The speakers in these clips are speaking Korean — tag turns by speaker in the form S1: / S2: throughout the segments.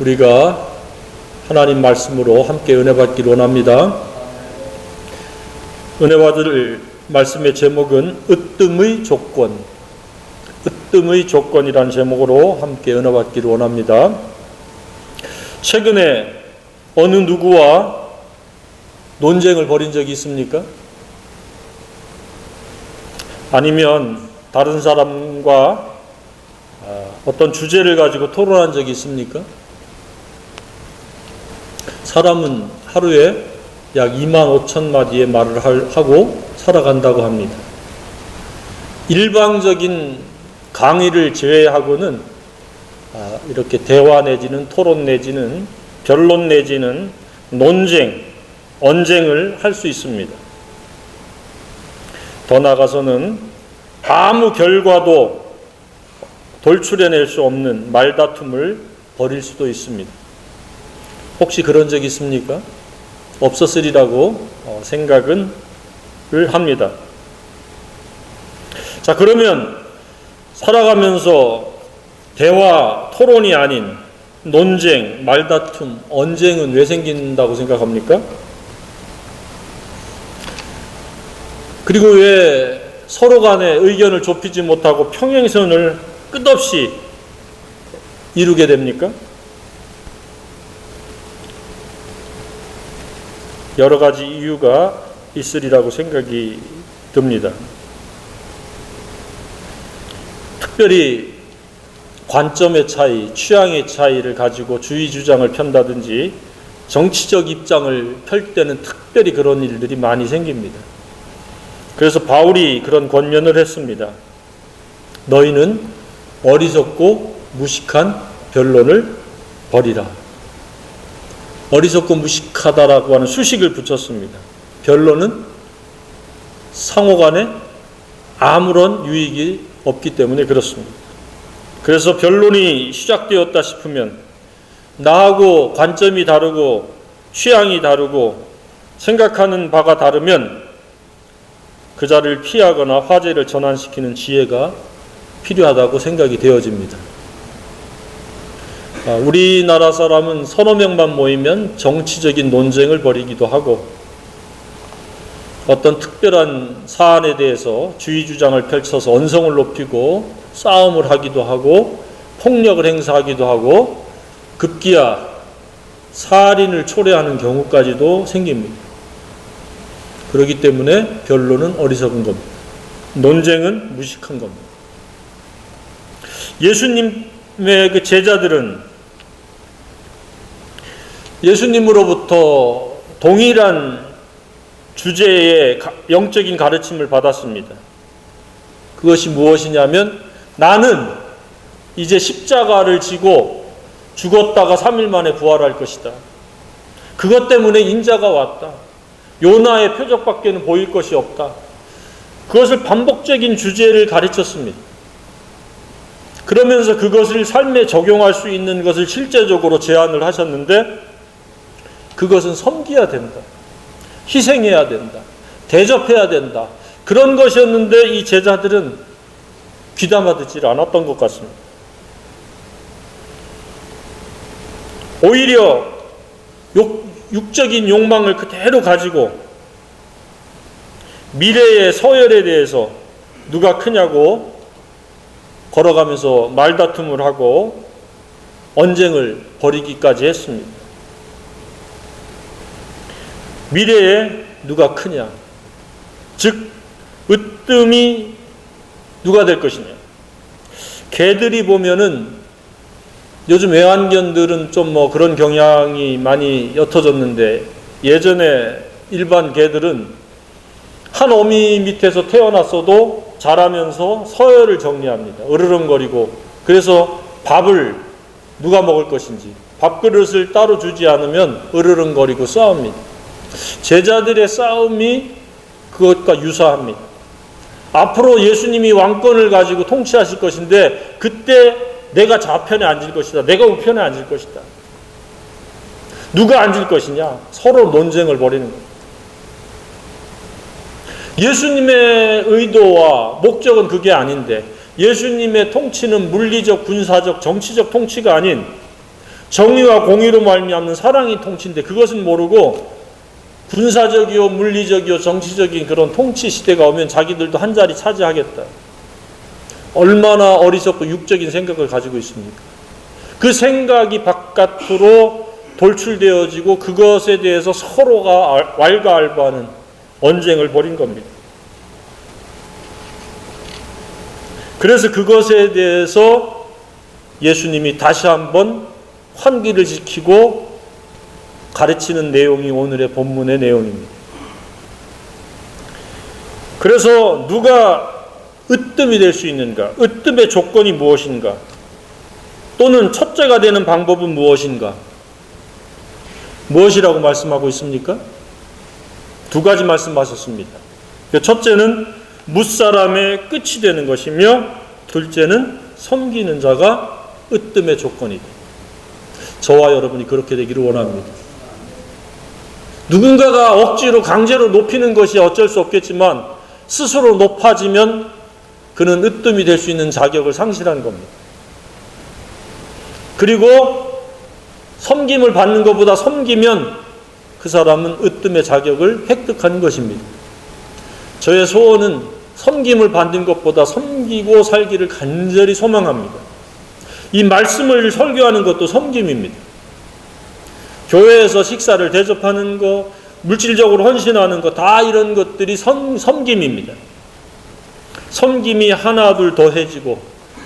S1: 우리가 하나님 말씀으로 함께 은혜 받기를 원합니다. 은혜 받을 말씀의 제목은 으뜸의 조건, 으뜸의 조건이라는 제목으로 함께 은혜 받기를 원합니다. 최근에 어느 누구와 논쟁을 벌인 적이 있습니까? 아니면 다른 사람과 어떤 주제를 가지고 토론한 적이 있습니까? 사람은 하루에 약 25,000마디의 말을 하고 살아간다고 합니다. 일방적인 강의를 제외하고는 이렇게 대화 내지는 토론 내지는 변론 내지는 논쟁, 언쟁을 할 수 있습니다. 더 나아가서는 아무 결과도 돌출해낼 수 없는 말다툼을 벌일 수도 있습니다. 혹시 그런 적 있습니까? 없었으리라고 생각을 합니다. 자, 그러면 살아가면서 대화, 토론이 아닌 논쟁, 말다툼, 언쟁은 왜 생긴다고 생각합니까? 그리고 왜 서로 간에 의견을 좁히지 못하고 평행선을 끝없이 이루게 됩니까? 여러 가지 이유가 있으리라고 생각이 듭니다. 특별히 관점의 차이, 취향의 차이를 가지고 주의 주장을 편다든지 정치적 입장을 펼 때는 특별히 그런 일들이 많이 생깁니다. 그래서 바울이 그런 권면을 했습니다. 너희는 어리석고 무식한 변론을 버리라. 어리석고 무식하다라고 하는 수식을 붙였습니다. 변론은 상호간에 아무런 유익이 없기 때문에 그렇습니다. 그래서 변론이 시작되었다 싶으면 나하고 관점이 다르고 취향이 다르고 생각하는 바가 다르면 그 자리를 피하거나 화제를 전환시키는 지혜가 필요하다고 생각이 되어집니다. 우리나라 사람은 서너 명만 모이면 정치적인 논쟁을 벌이기도 하고 어떤 특별한 사안에 대해서 주의 주장을 펼쳐서 언성을 높이고 싸움을 하기도 하고 폭력을 행사하기도 하고 급기야 살인을 초래하는 경우까지도 생깁니다. 그렇기 때문에 변론은 어리석은 겁니다. 논쟁은 무식한 겁니다. 예수님의 그 제자들은 예수님으로부터 동일한 주제의 영적인 가르침을 받았습니다. 그것이 무엇이냐면 나는 이제 십자가를 지고 죽었다가 3일 만에 부활할 것이다. 그것 때문에 인자가 왔다. 요나의 표적밖에는 보일 것이 없다. 그것을 반복적인 주제를 가르쳤습니다. 그러면서 그것을 삶에 적용할 수 있는 것을 실제적으로 제안을 하셨는데 그것은 섬겨야 된다. 희생해야 된다. 대접해야 된다. 그런 것이었는데 이 제자들은 귀담아 듣질 않았던 것 같습니다. 오히려 육적인 욕망을 그대로 가지고 미래의 서열에 대해서 누가 크냐고 걸어가면서 말다툼을 하고 언쟁을 벌이기까지 했습니다. 미래에 누가 크냐, 즉 으뜸이 누가 될 것이냐. 개들이 보면은 요즘 애완견들은 좀 그런 경향이 많이 옅어졌는데 예전에 일반 개들은 한 어미 밑에서 태어났어도 자라면서 서열을 정리합니다. 으르렁거리고. 그래서 밥을 누가 먹을 것인지 밥그릇을 따로 주지 않으면 으르렁거리고 싸웁니다. 제자들의 싸움이 그것과 유사합니다. 앞으로 예수님이 왕권을 가지고 통치하실 것인데 그때 내가 좌편에 앉을 것이다. 내가 우편에 앉을 것이다. 누가 앉을 것이냐? 서로 논쟁을 벌이는 거예요. 예수님의 의도와 목적은 그게 아닌데 예수님의 통치는 물리적, 군사적, 정치적 통치가 아닌 정의와 공의로 말미암는 사랑이 통치인데 그것은 모르고 군사적이요 물리적이요 정치적인 그런 통치 시대가 오면 자기들도 한 자리 차지하겠다. 얼마나 어리석고 육적인 생각을 가지고 있습니까? 그 생각이 바깥으로 돌출되어지고 그것에 대해서 서로가 왈가왈부하는 언쟁을 벌인 겁니다. 그래서 그것에 대해서 예수님이 다시 한번 환기를 지키고 가르치는 내용이 오늘의 본문의 내용입니다. 그래서 누가 으뜸이 될 수 있는가? 으뜸의 조건이 무엇인가? 또는 첫째가 되는 방법은 무엇인가? 무엇이라고 말씀하고 있습니까? 두 가지 말씀하셨습니다. 첫째는 뭇사람의 끝이 되는 것이며 둘째는 섬기는 자가 으뜸의 조건이다. 저와 여러분이 그렇게 되기를 원합니다. 누군가가 억지로 강제로 높이는 것이 어쩔 수 없겠지만 스스로 높아지면 그는 으뜸이 될 수 있는 자격을 상실한 겁니다. 그리고 섬김을 받는 것보다 섬기면 그 사람은 으뜸의 자격을 획득한 것입니다. 저의 소원은 섬김을 받는 것보다 섬기고 살기를 간절히 소망합니다. 이 말씀을 설교하는 것도 섬김입니다. 교회에서 식사를 대접하는 것, 물질적으로 헌신하는 것, 다 이런 것들이 섬김입니다. 섬김이 하나 둘 더해지고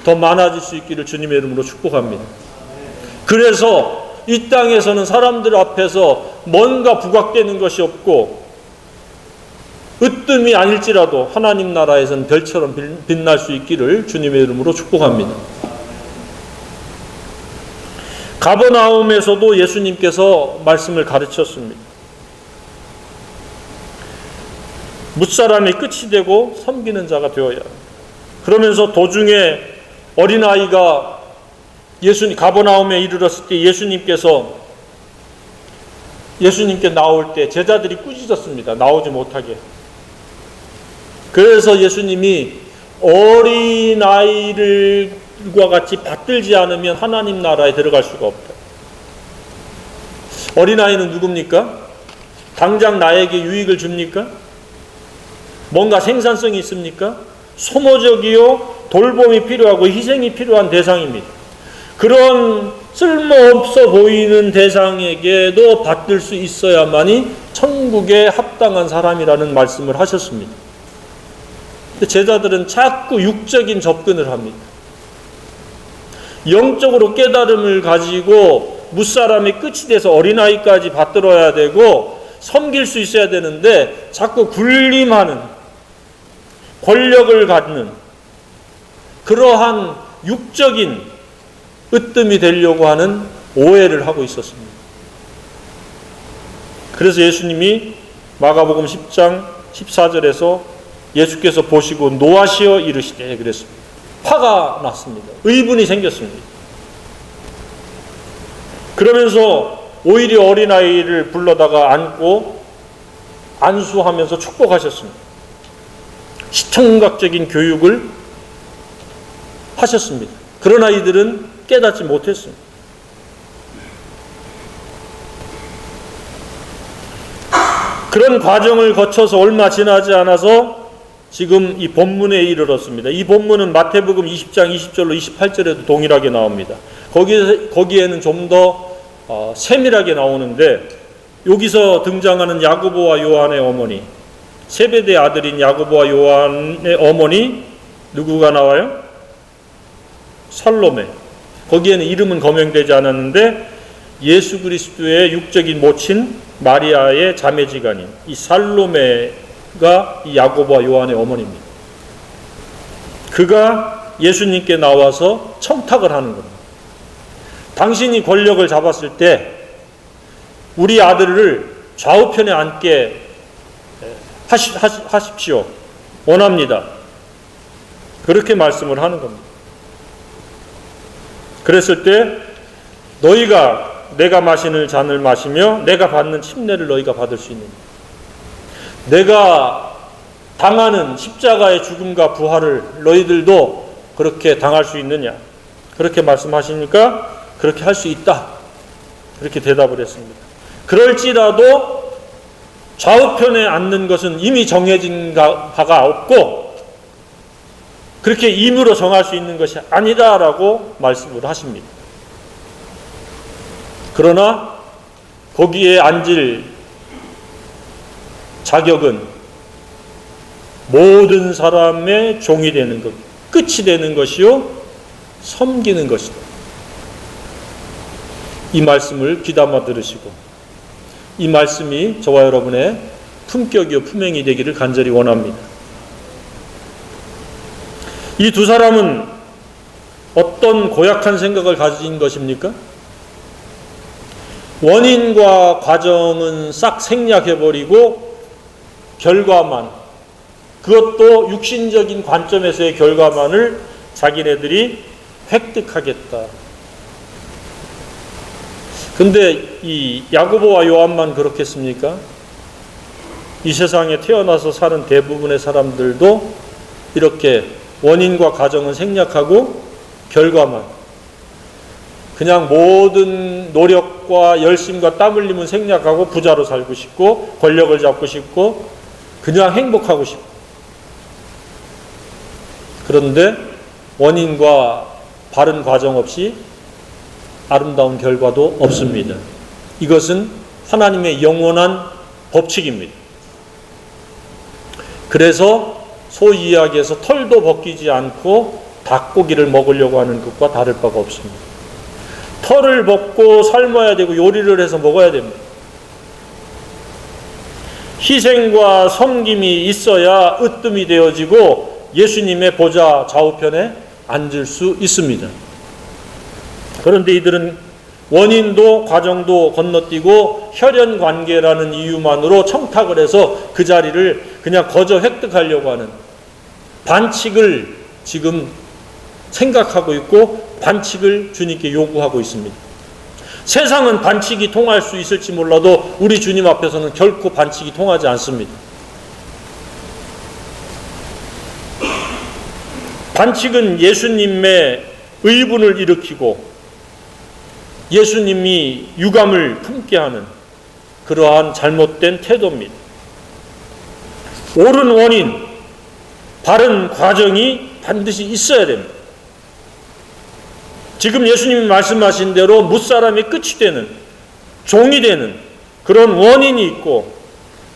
S1: 더 많아질 수 있기를 주님의 이름으로 축복합니다. 그래서 이 땅에서는 사람들 앞에서 뭔가 부각되는 것이 없고 으뜸이 아닐지라도 하나님 나라에서는 별처럼 빛날 수 있기를 주님의 이름으로 축복합니다. 가버나움에서도 예수님께서 말씀을 가르쳤습니다. 뭇사람이 끝이 되고 섬기는 자가 되어야 합니다. 그러면서 도중에 어린아이가 가버나움에 이르렀을 때 예수님께 나올 때 제자들이 꾸짖었습니다. 나오지 못하게. 그래서 예수님이 어린아이들과 같이 받들지 않으면 하나님 나라에 들어갈 수가 없다. 어린아이는 누굽니까? 당장 나에게 유익을 줍니까? 뭔가 생산성이 있습니까? 소모적이요 돌봄이 필요하고 희생이 필요한 대상입니다. 그런 쓸모없어 보이는 대상에게도 받들 수 있어야만이 천국에 합당한 사람이라는 말씀을 하셨습니다. 제자들은 자꾸 육적인 접근을 합니다. 영적으로 깨달음을 가지고 뭇사람이 끝이 돼서 어린아이까지 받들어야 되고 섬길 수 있어야 되는데 자꾸 군림하는, 권력을 갖는 그러한 육적인 으뜸이 되려고 하는 오해를 하고 있었습니다. 그래서 예수님이 마가복음 10장 14절에서 예수께서 보시고 노하시어 이르시되 그랬습니다. 화가 났습니다. 의분이 생겼습니다. 그러면서 오히려 어린아이를 불러다가 안고 안수하면서 축복하셨습니다. 시청각적인 교육을 하셨습니다. 그런 아이들은 깨닫지 못했습니다. 그런 과정을 거쳐서 얼마 지나지 않아서 지금 이 본문에 이르렀습니다. 이 본문은 마태복음 20장 20절로 28절에도 동일하게 나옵니다. 거기에는 좀 더 세밀하게 나오는데 여기서 등장하는 야고보와 요한의 어머니, 세베대 아들인 야고보와 요한의 어머니 누구가 나와요? 살로메. 거기에는 이름은 거명되지 않았는데 예수 그리스도의 육적인 모친 마리아의 자매지간인 이 살로메가 이 야고보와 요한의 어머니입니다. 그가 예수님께 나와서 청탁을 하는 겁니다. 당신이 권력을 잡았을 때 우리 아들을 좌우편에 앉게 하십시오. 원합니다. 그렇게 말씀을 하는 겁니다. 그랬을 때 내가 마시는 잔을 마시며 내가 받는 침례를 너희가 받을 수 있느냐. 내가 당하는 십자가의 죽음과 부활을 너희들도 그렇게 당할 수 있느냐. 그렇게 말씀하시니까 그렇게 할 수 있다. 그렇게 대답을 했습니다. 그럴지라도 좌우편에 앉는 것은 이미 정해진 바가 없고 그렇게 임의로 정할 수 있는 것이 아니다라고 말씀을 하십니다. 그러나 거기에 앉을 자격은 모든 사람의 종이 되는 것, 끝이 되는 것이요 섬기는 것이다. 이 말씀을 귀담아 들으시고 이 말씀이 저와 여러분의 품격이요 품행이 되기를 간절히 원합니다. 이 두 사람은 어떤 고약한 생각을 가진 것입니까? 원인과 과정은 싹 생략해버리고 결과만, 그것도 육신적인 관점에서의 결과만을 자기네들이 획득하겠다. 근데 이 야고보와 요한만 그렇겠습니까? 이 세상에 태어나서 사는 대부분의 사람들도 이렇게 원인과 과정은 생략하고 결과만, 그냥 모든 노력과 열심과 땀 흘림은 생략하고 부자로 살고 싶고 권력을 잡고 싶고 그냥 행복하고 싶고, 그런데 원인과 바른 과정 없이 아름다운 결과도 없습니다. 이것은 하나님의 영원한 법칙입니다. 그래서 소위 이야기해서 털도 벗기지 않고 닭고기를 먹으려고 하는 것과 다를 바가 없습니다. 털을 벗고 삶아야 되고 요리를 해서 먹어야 됩니다. 희생과 섬김이 있어야 으뜸이 되어지고 예수님의 보좌 좌우편에 앉을 수 있습니다. 그런데 이들은 원인도 과정도 건너뛰고 혈연관계라는 이유만으로 청탁을 해서 그 자리를 그냥 거저 획득하려고 하는 반칙을 지금 생각하고 있고 반칙을 주님께 요구하고 있습니다. 세상은 반칙이 통할 수 있을지 몰라도 우리 주님 앞에서는 결코 반칙이 통하지 않습니다. 반칙은 예수님의 의분을 일으키고 예수님이 유감을 품게 하는 그러한 잘못된 태도입니다. 옳은 원인, 바른 과정이 반드시 있어야 됩니다. 지금 예수님이 말씀하신 대로 무사람의 끝이 되는, 종이 되는 그런 원인이 있고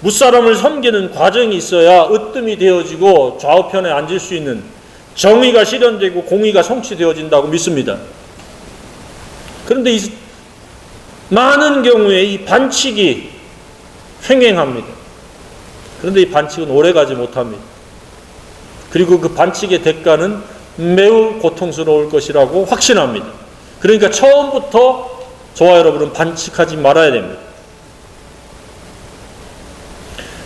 S1: 무사람을 섬기는 과정이 있어야 으뜸이 되어지고 좌우편에 앉을 수 있는 정의가 실현되고 공의가 성취되어진다고 믿습니다. 그런데 많은 경우에 이 반칙이 횡행합니다. 그런데 이 반칙은 오래가지 못합니다. 그리고 그 반칙의 대가는 매우 고통스러울 것이라고 확신합니다. 그러니까 처음부터 저와 여러분은 반칙하지 말아야 됩니다.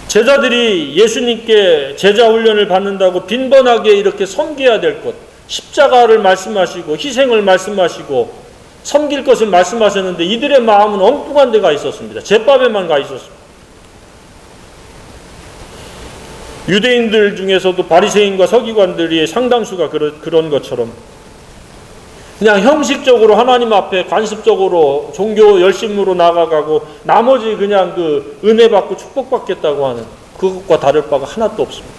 S1: 제자들이 예수님께 제자 훈련을 받는다고 빈번하게 이렇게 섬겨야 될 것, 십자가를 말씀하시고 희생을 말씀하시고 섬길 것을 말씀하셨는데 이들의 마음은 엉뚱한 데가 있었습니다. 잿밥에만 가 있었습니다. 유대인들 중에서도 바리새인과 서기관들이 상당수가 그런 것처럼 그냥 형식적으로 하나님 앞에 관습적으로 종교 열심으로 나아가고 나머지 그냥 그 은혜 받고 축복받겠다고 하는 그것과 다를 바가 하나도 없습니다.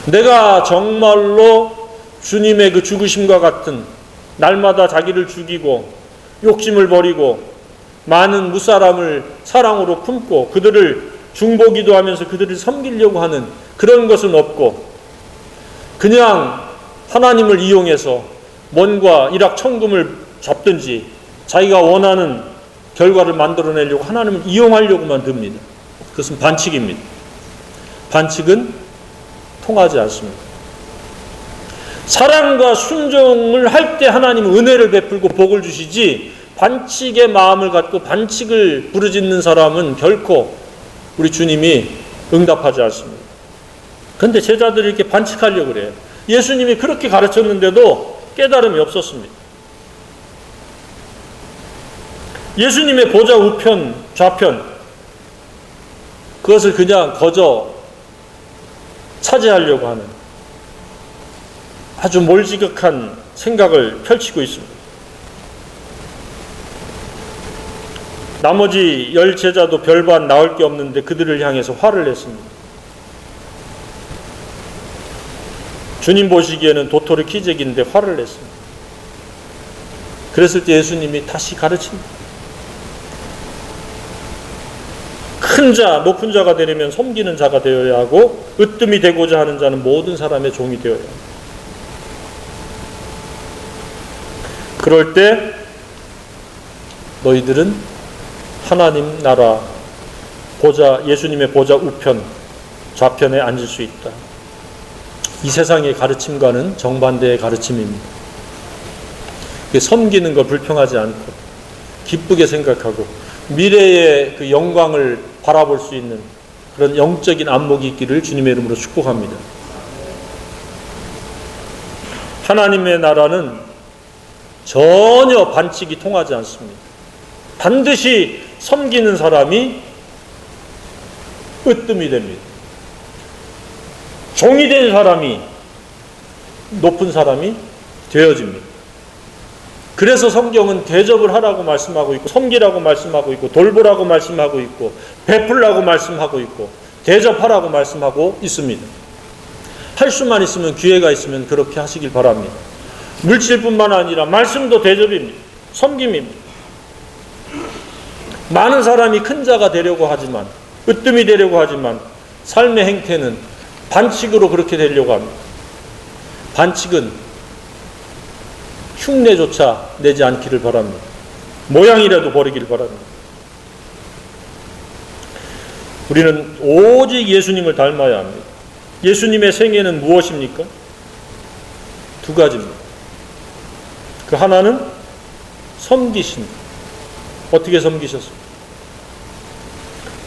S1: 내가 정말로 주님의 그 죽으심과 같은 날마다 자기를 죽이고 욕심을 버리고 많은 무사람을 사랑으로 품고 그들을 중보기도 하면서 그들을 섬기려고 하는 그런 것은 없고 그냥 하나님을 이용해서 뭔가 일확천금을 잡든지 자기가 원하는 결과를 만들어내려고 하나님을 이용하려고만 듭니다. 그것은 반칙입니다. 반칙은 통하지 않습니다. 사랑과 순종을 할 때 하나님은 은혜를 베풀고 복을 주시지 반칙의 마음을 갖고 반칙을 부르짖는 사람은 결코 우리 주님이 응답하지 않습니다. 그런데 제자들이 이렇게 반칙하려고 그래요. 예수님이 그렇게 가르쳤는데도 깨달음이 없었습니다. 예수님의 보좌 우편, 좌편 그것을 그냥 거저 차지하려고 하는 아주 몰지각한 생각을 펼치고 있습니다. 나머지 10 제자도 별반 나을 게 없는데 그들을 향해서 화를 냈습니다. 주님 보시기에는 도토리 키재기인데 화를 냈습니다. 그랬을 때 예수님이 다시 가르칩니다. 큰 자, 높은 자가 되려면 섬기는 자가 되어야 하고 으뜸이 되고자 하는 자는 모든 사람의 종이 되어야 합니다. 그럴 때 너희들은 하나님 나라 보좌, 예수님의 보좌 우편, 좌편에 앉을 수 있다. 이 세상의 가르침과는 정반대의 가르침입니다. 섬기는 걸 불평하지 않고 기쁘게 생각하고 미래의 그 영광을 바라볼 수 있는 그런 영적인 안목이 있기를 주님의 이름으로 축복합니다. 하나님의 나라는 전혀 반칙이 통하지 않습니다. 반드시 섬기는 사람이 으뜸이 됩니다. 종이 된 사람이 높은 사람이 되어집니다. 그래서 성경은 대접을 하라고 말씀하고 있고 섬기라고 말씀하고 있고 돌보라고 말씀하고 있고 베풀라고 말씀하고 있고 대접하라고 말씀하고 있습니다. 할 수만 있으면 기회가 있으면 그렇게 하시길 바랍니다. 물질뿐만 아니라 말씀도 대접입니다. 섬김입니다. 많은 사람이 큰 자가 되려고 하지만 으뜸이 되려고 하지만 삶의 행태는 반칙으로 그렇게 되려고 합니다. 반칙은 흉내조차 내지 않기를 바랍니다. 모양이라도 버리기를 바랍니다. 우리는 오직 예수님을 닮아야 합니다. 예수님의 생애는 무엇입니까? 두 가지입니다. 그 하나는 섬기십니다. 어떻게 섬기셨습니까?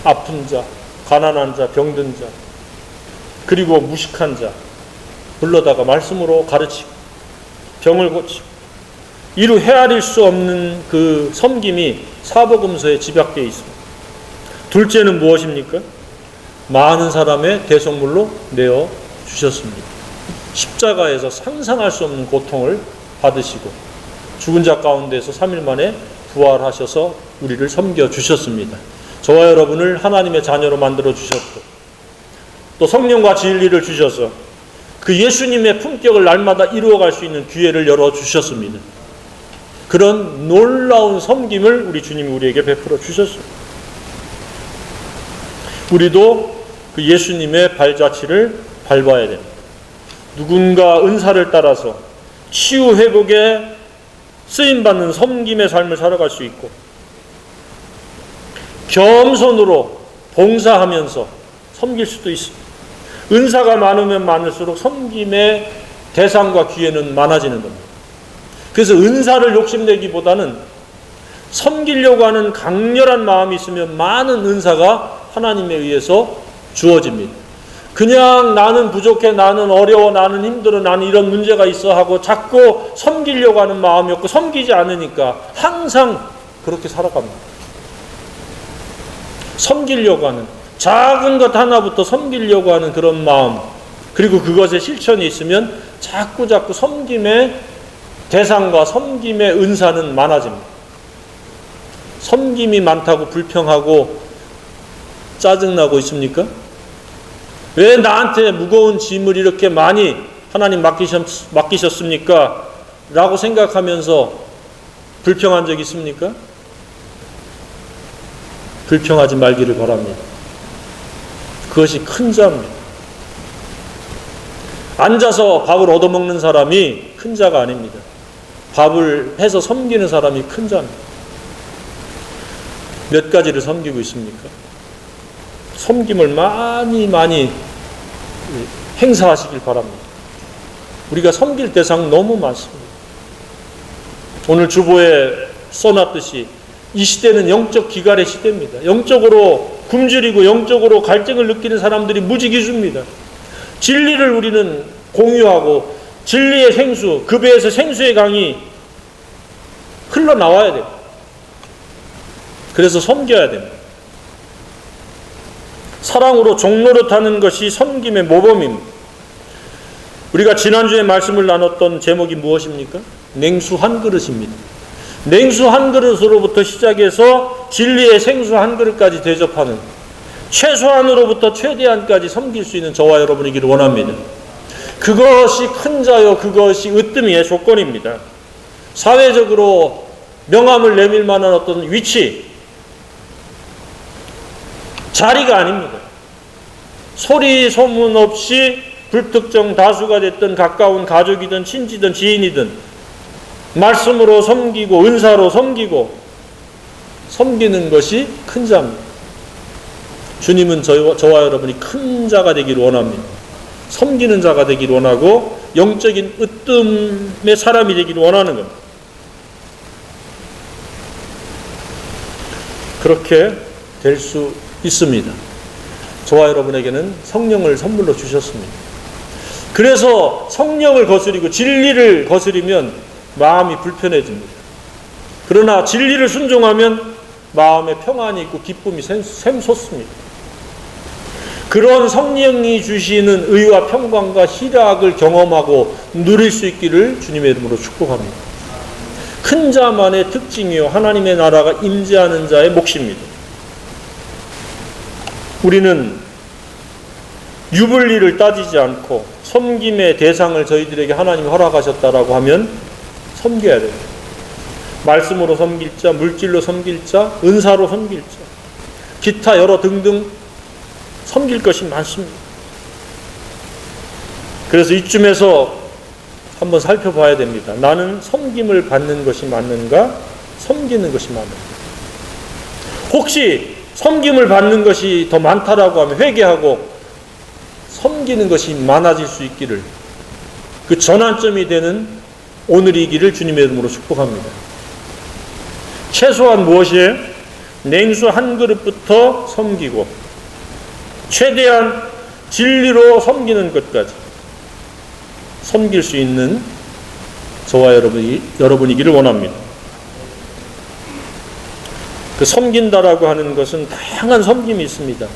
S1: 아픈 자, 가난한 자, 병든 자, 그리고 무식한 자 불러다가 말씀으로 가르치고 병을 고치고 이루 헤아릴 수 없는 그 섬김이 사복음서에 집약되어 있습니다. 둘째는 무엇입니까? 많은 사람의 대속물로 내어 주셨습니다. 십자가에서 상상할 수 없는 고통을 받으시고 죽은 자 가운데서 3일 만에 부활하셔서 우리를 섬겨 주셨습니다. 저와 여러분을 하나님의 자녀로 만들어 주셨고 또 성령과 진리를 주셔서 그 예수님의 품격을 날마다 이루어갈 수 있는 기회를 열어주셨습니다. 그런 놀라운 섬김을 우리 주님이 우리에게 베풀어 주셨습니다. 우리도 그 예수님의 발자취를 밟아야 됩니다. 누군가 은사를 따라서 치유 회복에 쓰임받는 섬김의 삶을 살아갈 수 있고 겸손으로 봉사하면서 섬길 수도 있습니다. 은사가 많으면 많을수록 섬김의 대상과 기회는 많아지는 겁니다. 그래서 은사를 욕심내기보다는 섬기려고 하는 강렬한 마음이 있으면 많은 은사가 하나님에 의해서 주어집니다. 그냥 나는 부족해, 나는 어려워, 나는 힘들어, 나는 이런 문제가 있어 하고 자꾸 섬기려고 하는 마음이 없고 섬기지 않으니까 항상 그렇게 살아갑니다. 섬기려고 하는 작은 것 하나부터 섬기려고 하는 그런 마음, 그리고 그것에 실천이 있으면 자꾸 섬김의 대상과 섬김의 은사는 많아집니다. 섬김이 많다고 불평하고 짜증나고 있습니까? 왜 나한테 무거운 짐을 이렇게 많이 하나님 맡기셨습니까? 라고 생각하면서 불평한 적 있습니까? 불평하지 말기를 바랍니다. 그것이 큰 자입니다. 앉아서 밥을 얻어먹는 사람이 큰 자가 아닙니다. 밥을 해서 섬기는 사람이 큰 자입니다. 몇 가지를 섬기고 있습니까? 섬김을 많이 행사하시길 바랍니다. 우리가 섬길 대상 너무 많습니다. 오늘 주보에 써놨듯이 이 시대는 영적 기갈의 시대입니다. 영적으로 굶주리고 영적으로 갈증을 느끼는 사람들이 무지기수입니다. 진리를 우리는 공유하고 진리의 생수, 그 배에서 생수의 강이 흘러나와야 됩니다. 그래서 섬겨야 됩니다. 사랑으로 종노릇하는 것이 섬김의 모범입니다. 우리가 지난주에 말씀을 나눴던 제목이 무엇입니까? 냉수 한 그릇입니다. 냉수 한 그릇으로부터 시작해서 진리의 생수 한 그릇까지 대접하는, 최소한으로부터 최대한까지 섬길 수 있는 저와 여러분이기를 원합니다. 그것이 큰 자요, 그것이 으뜸이의 조건입니다. 사회적으로 명함을 내밀 만한 어떤 위치, 자리가 아닙니다. 소리 소문 없이 불특정 다수가 됐든 가까운 가족이든 친지든 지인이든 말씀으로 섬기고 은사로 섬기고 섬기는 것이 큰 자입니다. 주님은 저와 여러분이 큰 자가 되기를 원합니다. 섬기는 자가 되기를 원하고 영적인 으뜸의 사람이 되기를 원하는 겁니다. 그렇게 될 수 있습니다. 저와 여러분에게는 성령을 선물로 주셨습니다. 그래서 성령을 거스리고 진리를 거스리면 마음이 불편해집니다. 그러나 진리를 순종하면 마음에 평안이 있고 기쁨이 샘솟습니다. 그런 성령이 주시는 의와 평강과 희락을 경험하고 누릴 수 있기를 주님의 이름으로 축복합니다. 큰 자만의 특징이요 하나님의 나라가 임재하는 자의 몫입니다. 우리는 유불리를 따지지 않고 섬김의 대상을 저희들에게 하나님이 허락하셨다라고 하면 섬겨야 돼요. 말씀으로 섬길 자, 물질로 섬길 자, 은사로 섬길 자, 기타 여러 등등 섬길 것이 많습니다. 그래서 이쯤에서 한번 살펴봐야 됩니다. 나는 섬김을 받는 것이 맞는가? 섬기는 것이 맞는가? 혹시 섬김을 받는 것이 더 많다라고 하면 회개하고 섬기는 것이 많아질 수 있기를, 그 전환점이 되는 오늘이기를 주님의 이름으로 축복합니다. 최소한 무엇이에요? 냉수 한 그릇부터 섬기고 최대한 진리로 섬기는 것까지 섬길 수 있는 저와 여러분이기를 원합니다. 그 섬긴다라고 하는 것은 다양한 섬김이 있습니다.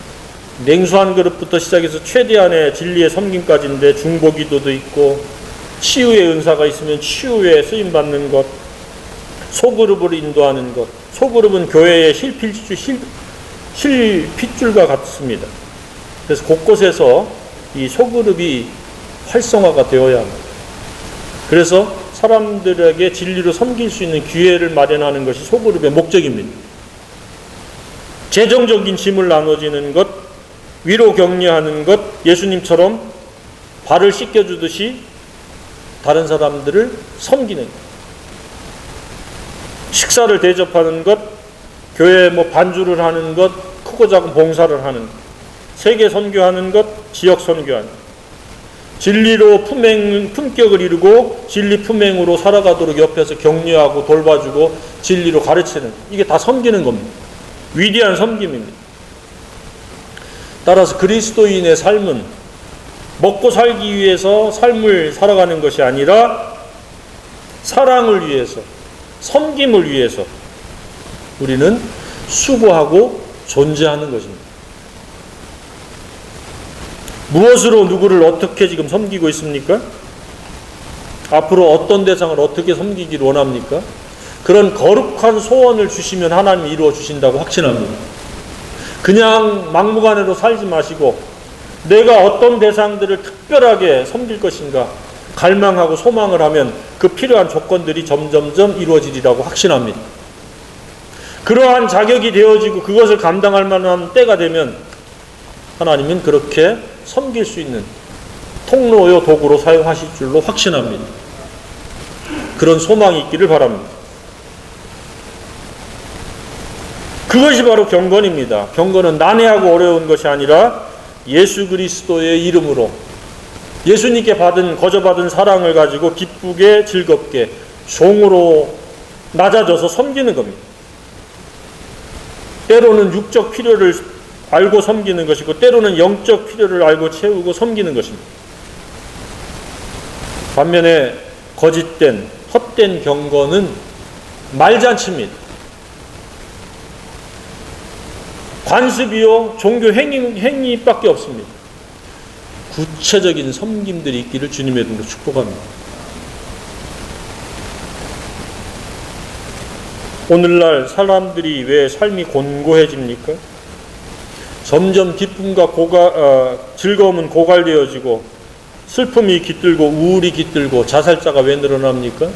S1: 냉수 한 그릇부터 시작해서 최대한의 진리의 섬김까지인데 중보기도도 있고, 치유의 은사가 있으면 치유에 쓰임받는 것, 소그룹을 인도하는 것, 소그룹은 교회의 실핏줄과 같습니다. 그래서 곳곳에서 이 소그룹이 활성화가 되어야 합니다. 그래서 사람들에게 진리로 섬길 수 있는 기회를 마련하는 것이 소그룹의 목적입니다. 재정적인 짐을 나눠지는 것, 위로 격려하는 것, 예수님처럼 발을 씻겨주듯이 다른 사람들을 섬기는 것, 식사를 대접하는 것, 교회에 반주를 하는 것, 크고 작은 봉사를 하는 것, 세계 선교하는 것, 지역 선교하는 것, 진리로 품격을 이루고 진리 품행으로 살아가도록 옆에서 격려하고 돌봐주고 진리로 가르치는, 이게 다 섬기는 겁니다. 위대한 섬김입니다. 따라서 그리스도인의 삶은 먹고 살기 위해서 삶을 살아가는 것이 아니라 사랑을 위해서, 섬김을 위해서 우리는 수고하고 존재하는 것입니다. 무엇으로 누구를 어떻게 지금 섬기고 있습니까? 앞으로 어떤 대상을 어떻게 섬기기를 원합니까? 그런 거룩한 소원을 주시면 하나님이 이루어 주신다고 확신합니다. 그냥 막무가내로 살지 마시고 내가 어떤 대상들을 특별하게 섬길 것인가 갈망하고 소망을 하면 그 필요한 조건들이 점점점 이루어지리라고 확신합니다. 그러한 자격이 되어지고 그것을 감당할 만한 때가 되면 하나님은 그렇게 섬길 수 있는 통로요 도구로 사용하실 줄로 확신합니다. 그런 소망이 있기를 바랍니다. 그것이 바로 경건입니다. 경건은 난해하고 어려운 것이 아니라 예수 그리스도의 이름으로 예수님께 거저받은 사랑을 가지고 기쁘게 즐겁게 종으로 낮아져서 섬기는 겁니다. 때로는 육적 필요를 알고 섬기는 것이고 때로는 영적 필요를 알고 채우고 섬기는 것입니다. 반면에 거짓된 헛된 경건은 말잔치입니다. 관습이요 종교 행위밖에 없습니다. 구체적인 섬김들이 있기를 주님의 이름으로 축복합니다. 오늘날 사람들이 왜 삶이 곤고해집니까? 점점 기쁨과 즐거움은 고갈되어지고 슬픔이 깃들고 우울이 깃들고 자살자가 왜 늘어납니까?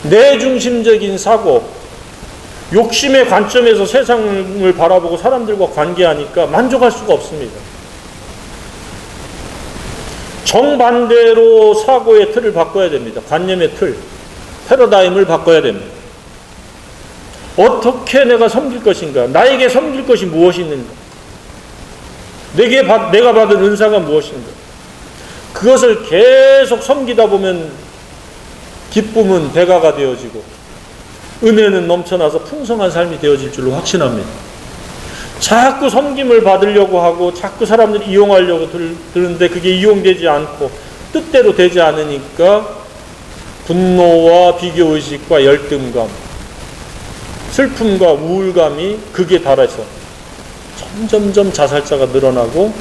S1: 내중심적인 사고, 욕심의 관점에서 세상을 바라보고 사람들과 관계하니까 만족할 수가 없습니다. 정반대로 사고의 틀을 바꿔야 됩니다. 관념의 틀, 패러다임을 바꿔야 됩니다. 어떻게 내가 섬길 것인가? 나에게 섬길 것이 무엇이 있는가? 내가 받은 은사가 무엇인가? 그것을 계속 섬기다 보면 기쁨은 배가가 되어지고 은혜는 넘쳐나서 풍성한 삶이 되어질 줄로 확신합니다. 자꾸 섬김을 받으려고 하고 자꾸 사람들이 이용하려고 드는데 그게 이용되지 않고 뜻대로 되지 않으니까 분노와 비교의식과 열등감, 슬픔과 우울감이 극에 달해서 점점점 자살자가 늘어나고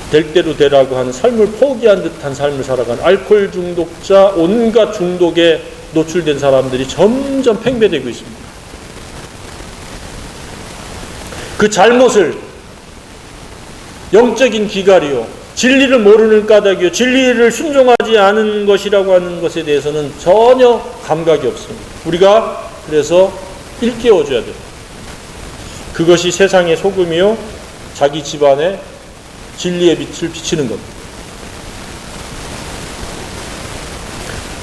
S1: 될 대로 되라고 하는 삶을 포기한 듯한 삶을 살아가는 알코올 중독자, 온갖 중독에 노출된 사람들이 점점 팽배되고 있습니다. 그 잘못을 영적인 기갈이요, 진리를 모르는 까닭이요, 진리를 순종하지 않은 것이라고 하는 것에 대해서는 전혀 감각이 없습니다. 우리가 그래서 일깨워줘야 돼요. 그것이 세상의 소금이요, 자기 집안에 진리의 빛을 비치는 겁니다.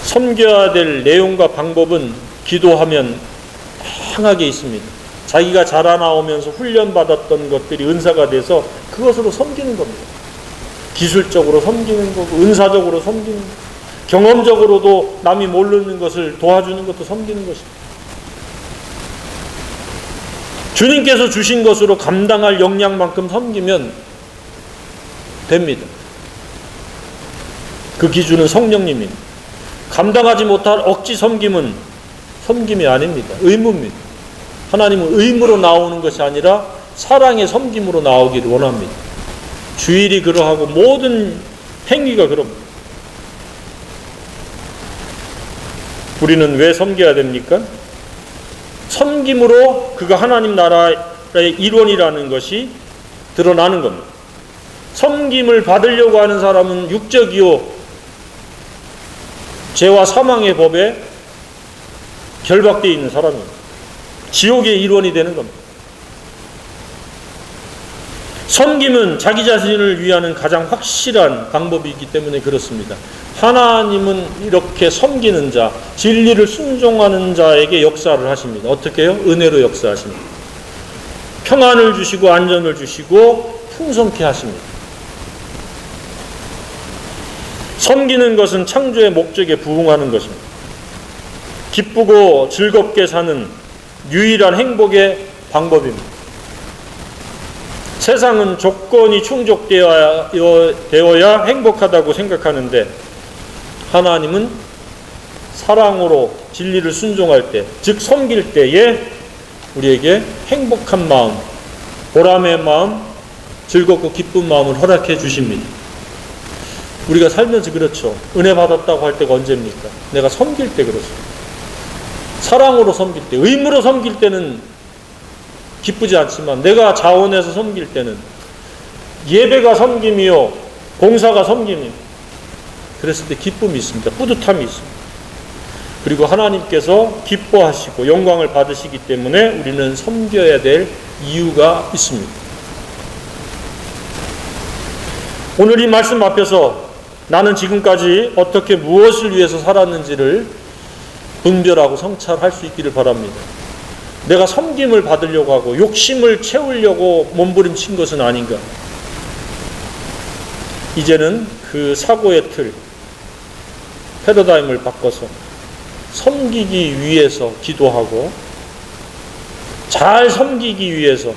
S1: 섬겨야 될 내용과 방법은 기도하면 다양하게 있습니다. 자기가 자라나오면서 훈련받았던 것들이 은사가 돼서 그것으로 섬기는 겁니다. 기술적으로 섬기는 거고, 은사적으로 섬기는 거고, 경험적으로도 남이 모르는 것을 도와주는 것도 섬기는 것입니다. 주님께서 주신 것으로 감당할 역량만큼 섬기면 됩니다. 그 기준은 성령님입니다. 감당하지 못할 억지 섬김은 섬김이 아닙니다. 의무입니다. 하나님은 의무로 나오는 것이 아니라 사랑의 섬김으로 나오기를 원합니다. 주일이 그러하고 모든 행위가 그럽니다. 우리는 왜 섬겨야 됩니까? 섬김으로 그가 하나님 나라의 일원이라는 것이 드러나는 겁니다. 섬김을 받으려고 하는 사람은 육적이요, 죄와 사망의 법에 결박되어 있는 사람입니다. 지옥의 일원이 되는 겁니다. 섬김은 자기 자신을 위하는 가장 확실한 방법이기 때문에 그렇습니다. 하나님은 이렇게 섬기는 자, 진리를 순종하는 자에게 역사를 하십니다. 어떻게 해요? 은혜로 역사하십니다. 평안을 주시고 안전을 주시고 풍성케 하십니다. 섬기는 것은 창조의 목적에 부응하는 것입니다. 기쁘고 즐겁게 사는 유일한 행복의 방법입니다. 세상은 조건이 충족되어야 행복하다고 생각하는데 하나님은 사랑으로 진리를 순종할 때, 즉 섬길 때에 우리에게 행복한 마음, 보람의 마음, 즐겁고 기쁜 마음을 허락해 주십니다. 우리가 살면서 그렇죠. 은혜 받았다고 할 때가 언제입니까? 내가 섬길 때 그렇죠. 사랑으로 섬길 때, 의무로 섬길 때는 기쁘지 않지만 내가 자원해서 섬길 때는 예배가 섬김이요, 봉사가 섬김이요. 그랬을 때 기쁨이 있습니다. 뿌듯함이 있습니다. 그리고 하나님께서 기뻐하시고 영광을 받으시기 때문에 우리는 섬겨야 될 이유가 있습니다. 오늘 이 말씀 앞에서 나는 지금까지 어떻게 무엇을 위해서 살았는지를 분별하고 성찰할 수 있기를 바랍니다. 내가 섬김을 받으려고 하고 욕심을 채우려고 몸부림친 것은 아닌가. 이제는 그 사고의 틀, 패러다임을 바꿔서 섬기기 위해서 기도하고 잘 섬기기 위해서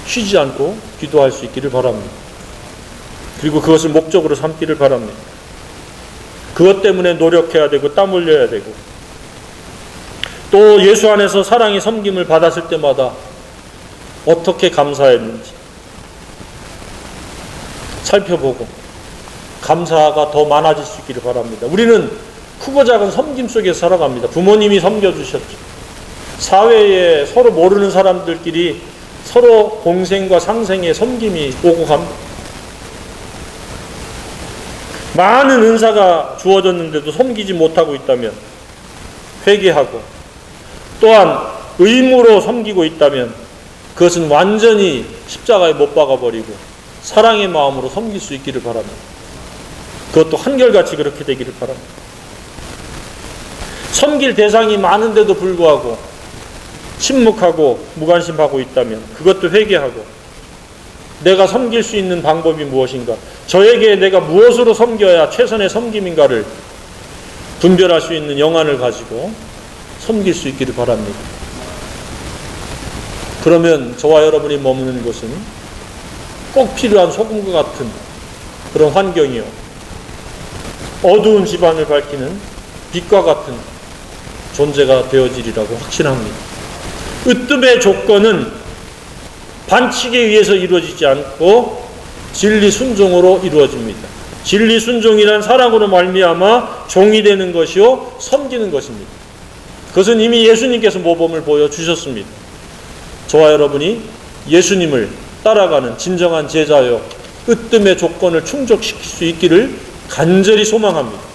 S1: 쉬지 않고 기도할 수 있기를 바랍니다. 그리고 그것을 목적으로 삼기를 바랍니다. 그것 때문에 노력해야 되고 땀 흘려야 되고 또 예수 안에서 사랑의 섬김을 받았을 때마다 어떻게 감사했는지 살펴보고 감사가 더 많아질 수 있기를 바랍니다. 우리는 크고 작은 섬김 속에 살아갑니다. 부모님이 섬겨주셨죠. 사회에 서로 모르는 사람들끼리 서로 공생과 상생의 섬김이 오고 갑니다. 많은 은사가 주어졌는데도 섬기지 못하고 있다면 회개하고, 또한 의무로 섬기고 있다면 그것은 완전히 십자가에 못 박아버리고 사랑의 마음으로 섬길 수 있기를 바랍니다. 그것도 한결같이 그렇게 되기를 바랍니다. 섬길 대상이 많은데도 불구하고 침묵하고 무관심하고 있다면 그것도 회개하고, 내가 섬길 수 있는 방법이 무엇인가, 저에게 내가 무엇으로 섬겨야 최선의 섬김인가를 분별할 수 있는 영안을 가지고 섬길 수 있기를 바랍니다. 그러면 저와 여러분이 머무는 곳은 꼭 필요한 소금과 같은 그런 환경이요, 어두운 집안을 밝히는 빛과 같은 존재가 되어지리라고 확신합니다. 으뜸의 조건은 반칙에 의해서 이루어지지 않고 진리 순종으로 이루어집니다. 진리 순종이란 사랑으로 말미암아 종이 되는 것이요 섬기는 것입니다. 그것은 이미 예수님께서 모범을 보여주셨습니다. 저와 여러분이 예수님을 따라가는 진정한 제자요 으뜸의 조건을 충족시킬 수 있기를 간절히 소망합니다.